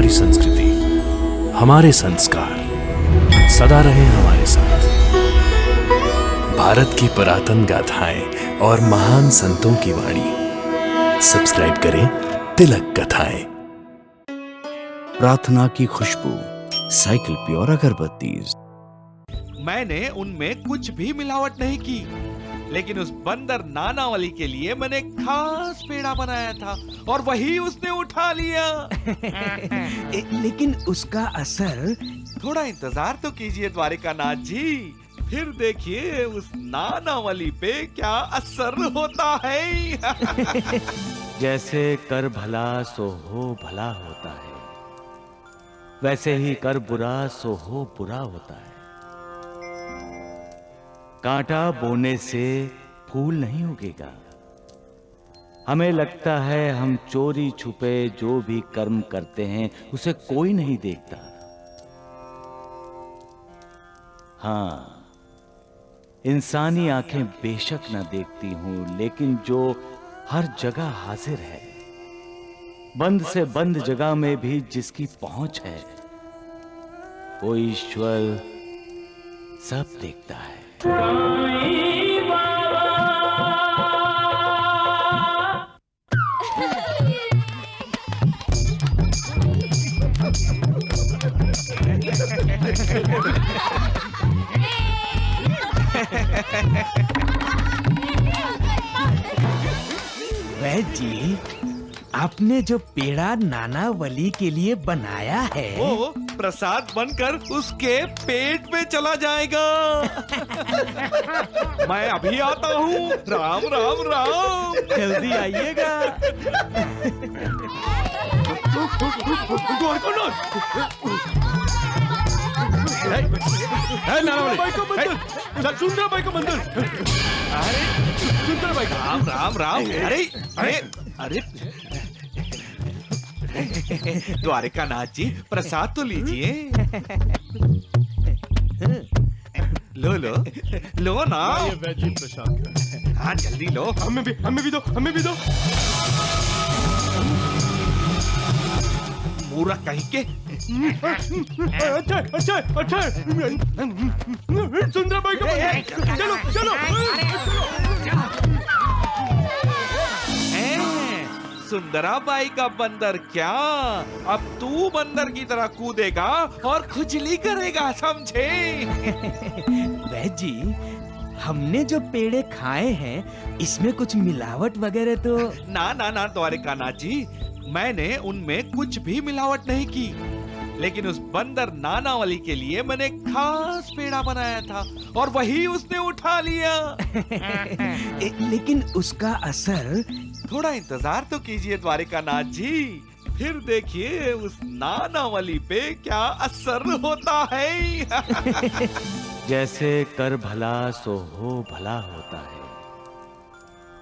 हमारी संस्कृति, हमारे संस्कार सदा रहे हमारे साथ। भारत की पुरातन गाथाएं और महान संतों की वाणी। सब्सक्राइब करें तिलक कथाएं। प्रार्थना की खुशबू, साइकिल प्योर अगरबत्ती। मैंने उनमें कुछ भी मिलावट नहीं की, लेकिन उस बंदर नानावली के लिए मैंने खास पेड़ा बनाया था और वही उसने उठा लिया। लेकिन उसका असर। थोड़ा इंतजार तो कीजिए द्वारिकानाथ जी, फिर देखिए उस नानावली पे क्या असर होता है। जैसे कर भला सो हो भला होता है, वैसे ही कर बुरा सो हो बुरा होता है। कांटा बोने से फूल नहीं उगेगा। हमें लगता है हम चोरी छुपे जो भी कर्म करते हैं उसे कोई नहीं देखता। हाँ, इंसानी आंखें बेशक न देखती हूं, लेकिन जो हर जगह हाजिर है, बंद से बंद जगह में भी जिसकी पहुंच है, वो ईश्वर सब देखता है। वैद्य जी, आपने जो पेड़ा नानावली के लिए बनाया है, वो प्रसाद बनकर उसके पेट में चला जाएगा। मैं अभी आता हूँ। राम राम राम। जल्दी आइएगा। सुंदर भाई का मंदिर। अरे सुंदर भाई, राम राम राम। अरे अरे अरे द्वारिकानाथ जी, प्रसाद तो लीजिए। लो लो लो ना। ये वैजी प्रसाद। हाँ जल्दी लो। हमें भी दो, हमें भी दो। मूर्ख कहीं के। अच्छा अच्छा अच्छा, सुंदर भाई का, चलो चलो। सुंदरा बाई का बंदर क्या? अब तू बंदर की तरह कूदेगा और खुजली करेगा, समझे? वैद्य जी, हमने जो पेड़े खाए हैं, इसमें कुछ मिलावट वगैरह तो? ना ना ना द्वारिकानाथ जी, मैंने उनमें कुछ भी मिलावट नहीं की, लेकिन उस बंदर नानावली के लिए मैंने खास पेड़ा बनाया था और वही उसने उठा लिया। लेकिन उसका असर। थोड़ा इंतजार तो कीजिए द्वारिकानाथ जी, फिर देखिए उस नानावली पे क्या असर होता है। जैसे कर भला सो हो भला होता है,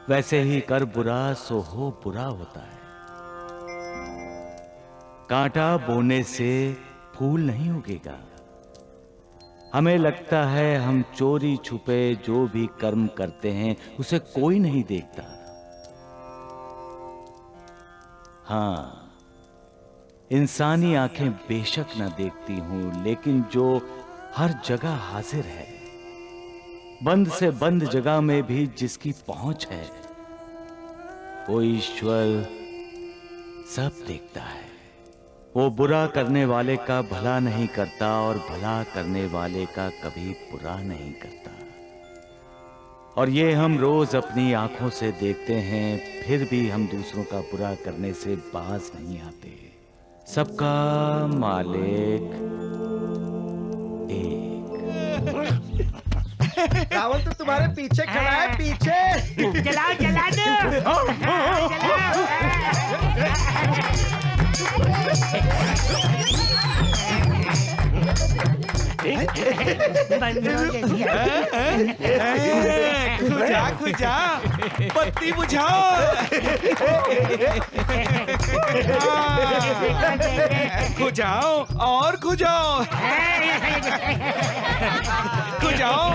वैसे ही कर बुरा सो हो बुरा होता है। कांटा बोने से फूल नहीं उगेगा। हमें लगता है हम चोरी छुपे जो भी कर्म करते हैं उसे कोई नहीं देखता। हाँ, इंसानी आंखें बेशक न देखती हूं, लेकिन जो हर जगह हाजिर है, बंद से बंद जगह में भी जिसकी पहुंच है, वो ईश्वर सब देखता है। वो बुरा करने वाले का भला नहीं करता और भला करने वाले का कभी बुरा नहीं करता। और ये हम रोज अपनी आंखों से देखते हैं, फिर भी हम दूसरों का बुरा करने से बाज नहीं आते। सबका मालिक एक। रावण तो तुम्हारे पीछे खड़ा है, पीछे। चलाओ चला खुजा खुजा, बत्ती बुझाओ। खुजाओ और खुजाओ, खुजाओ।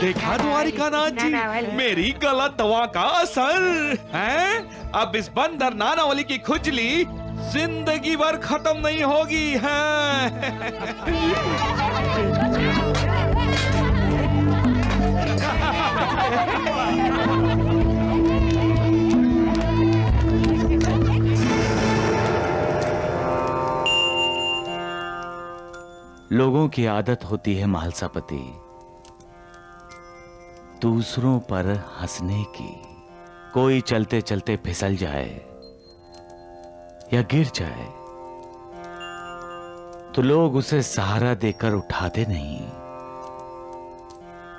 देखा द्वारिकानाथ जी, मेरी गलत दवा का असर है। अब इस बंदर नानावली की खुजली जिंदगी भर खत्म नहीं होगी है। लोगों की आदत होती है महालसापति, दूसरों पर हंसने की। कोई चलते चलते फिसल जाए या गिर जाए तो लोग उसे सहारा देकर उठाते नहीं,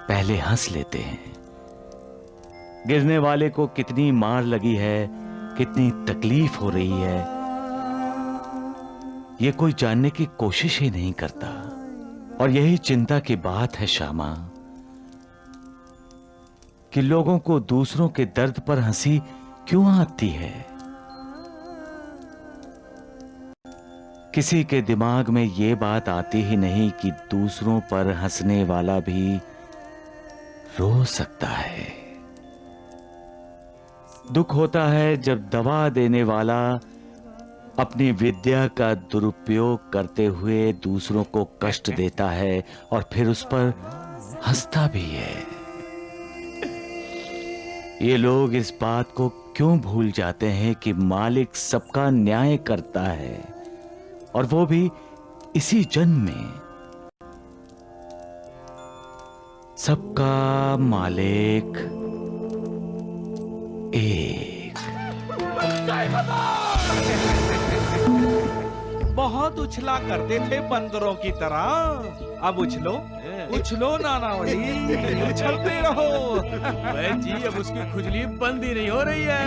पहले हंस लेते हैं। गिरने वाले को कितनी मार लगी है, कितनी तकलीफ हो रही है, ये कोई जानने की कोशिश ही नहीं करता। और यही चिंता की बात है श्यामा, कि लोगों को दूसरों के दर्द पर हंसी क्यों आती है। किसी के दिमाग में ये बात आती ही नहीं कि दूसरों पर हंसने वाला भी रो सकता है। दुख होता है जब दवा देने वाला अपनी विद्या का दुरुपयोग करते हुए दूसरों को कष्ट देता है और फिर उस पर हंसता भी है। ये लोग इस बात को क्यों भूल जाते हैं कि मालिक सबका न्याय करता है, और वो भी इसी जन्म में। सबका मालिक एक। बहुत उछला करते थे बंदरों की तरह, अब उछलो उछलो नानावली, उछलते रहो। वैद्य जी, अब उसकी खुजली बंद ही नहीं हो रही है।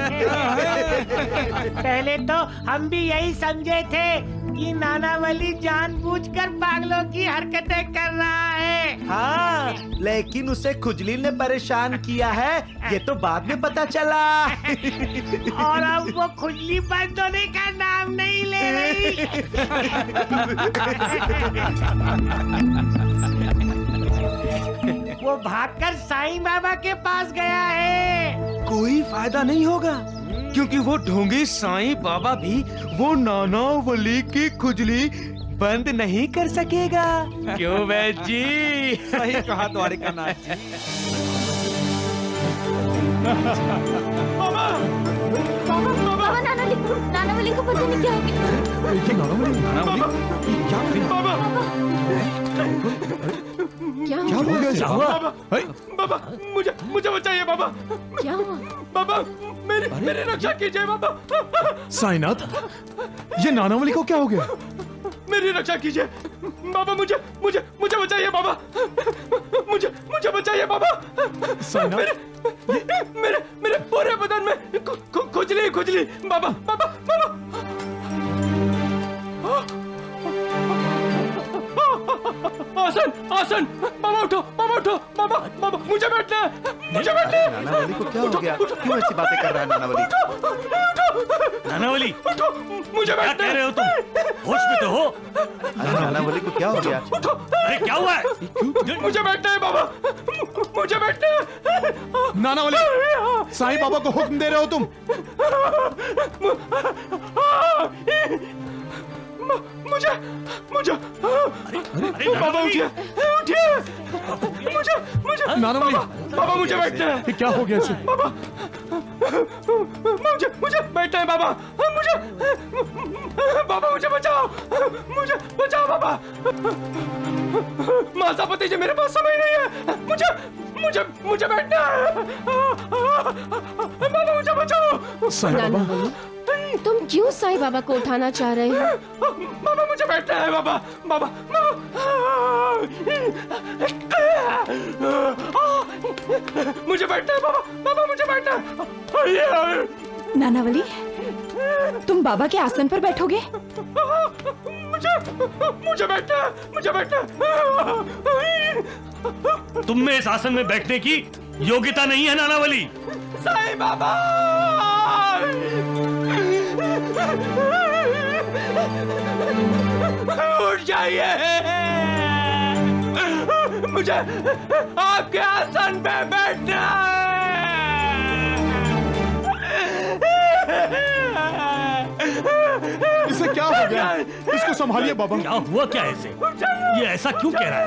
पहले तो हम भी यही समझे थे कि नानावली जानबूझकर पागलों की हरकतें कर रहा है। हाँ, लेकिन उसे खुजली ने परेशान किया है, ये तो बाद में पता चला। और अब वो खुजली बंद होने का नाम नहीं ले रही। वो भागकर साईं बाबा के पास गया है। कोई फायदा नहीं होगा, क्योंकि वो ढोंगी साईं बाबा भी वो नानावली की खुजली बंद नहीं कर सकेगा। क्यों वैद्य जी? सही कहा द्वारिकानाथ जी। बाबा नानावली को पता नहीं क्या हो गया। क्या हुआ? बाबा मुझे बचाइए बाबा। क्या हुआ? बाबा मेरी रक्षा कीजिए बाबा। साईनाथ, ये नानावली को क्या हो गया? मेरी रक्षा कीजिए बाबा, मुझे बचाइए बाबा। मुझे बचाइए बाबा। मेरे पूरे बदन में खुजली बाबा। आसन बाबा, उठो बाबा, मुझे बैठना है। नानावली को क्या हो गया? क्यों ऐसी बातें कर रहा है नानावली? नानावली, मुझे क्या कह रहे हो तुम? होश में तो हो? अरे नानावली को क्या हो गया? अरे क्या हुआ है? मुझे बैठना है बाबा, मुझे बैठना है। नानावली, साईं बाबा को हुक्म दे रहे हो तुम? मुझे बाबा उठिए, मुझे नानावली, बाबा मुझे बैठना है। ये क्या हो गया इसे? बाबा मुझे बैठना है बाबा। मुझे बचाओ बाबा। महासापति जी, मेरे पास समय नहीं है। मुझे बैठना है। बाबा मुझे बचाओ। साईं बाबा, तुम क्यों साईं बाबा को उठाना चाह रहे हो? बाबा मुझे बैठना है बाबा। मुझे बैठना है बाबा, मुझे बैठना है। नानावली, तुम बाबा के आसन पर बैठोगे? मुझे बैठना है। तुम में इस आसन में बैठने की योग्यता नहीं है नानावली। साईं बाबा, उठ जाइए, मुझे आपके आसन पे बैठना इसे क्या हो गया? इसको संभालिए बाबा। क्या हुआ क्या ऐसे? ये ऐसा क्यों कह रहा है?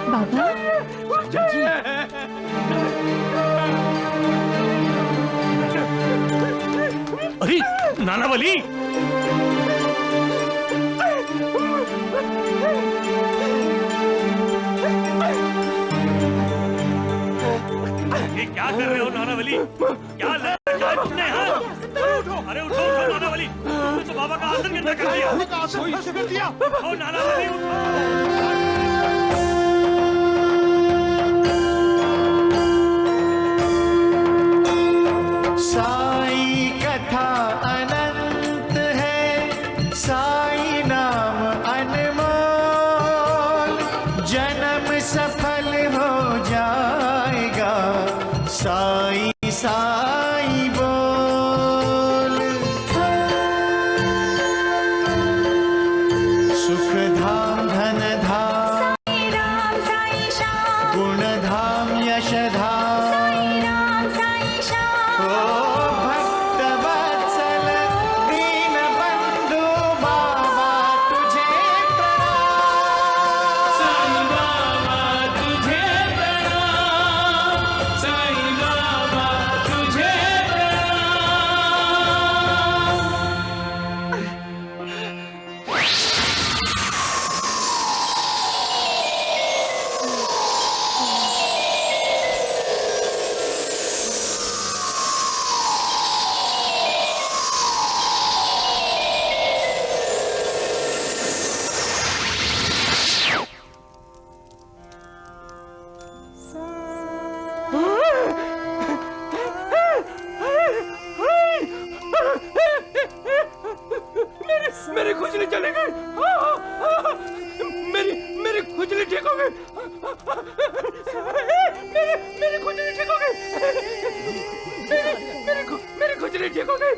बाबा अरे नानावली, ये क्या कर रहे हो नानावली? क्या लगा है तुमने? हाँ? अरे उठो उठो नानावली, तुमने तो बाबा का आसन गिरता कर दिया। उठो नानावली, उठो। साई कथा अनंत है, साई नाम अनमोल, जन्म सफल हो जाएगा, साई साई बोल। सुख धाम धन धाम, साई राम साई श्याम, गुण धाम यश धाम, साई राम साई श्याम। ओ भक्त वत्सल दीन बंधु बाबा तुझे प्रणाम, साईं बाबा तुझे प्रणाम, साईं बाबा तुझे मेरी खुजली चली गई। मेरी खुजली ठीक हो गई। मेरी खुजली ठीक हो गई। मेरी खुजली ठीक हो गई।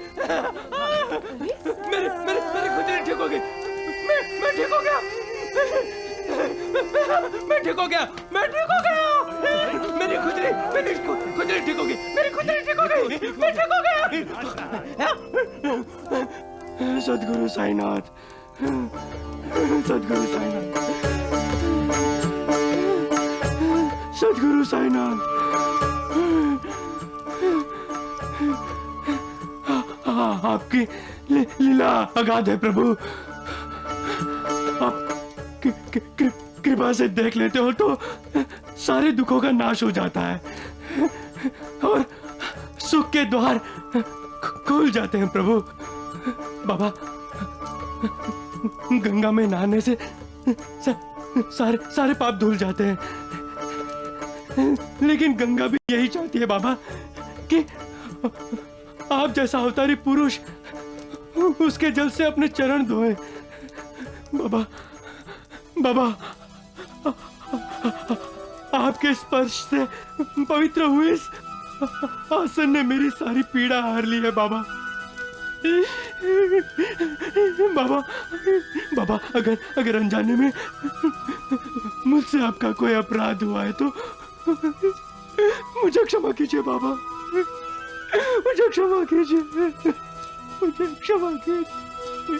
मेरी खुजली ठीक हो गई। मैं ठीक हो गया। मैं ठीक हो गया। मैं ठीक हो गया। मेरी खुजली ठीक हो गई। मेरी खुजली ठीक हो गई। मैं ठीक हो गया। सद्गुरु साईनाथ, सद्गुरु साईनाथ, सद्गुरु साईनाथ, आपकी लीला अगाध है प्रभु। आप कृपा से देख लेते हो तो सारे दुखों का नाश हो जाता है और सुख के द्वार खुल जाते हैं प्रभु। बाबा, गंगा में नहाने से सारे पाप धुल जाते हैं, लेकिन गंगा भी यही चाहती है बाबा कि आप जैसा अवतारी पुरुष उसके जल से अपने चरण धोए। बाबा, बाबा, आपके स्पर्श से पवित्र हुए इस आसन ने मेरी सारी पीड़ा हार ली है बाबा। बाबा, बाबा, अगर अनजाने में मुझसे आपका कोई अपराध हुआ है तो मुझे क्षमा कीजिए बाबा। मुझे क्षमा कीजिए। मुझे क्षमा कीजिए।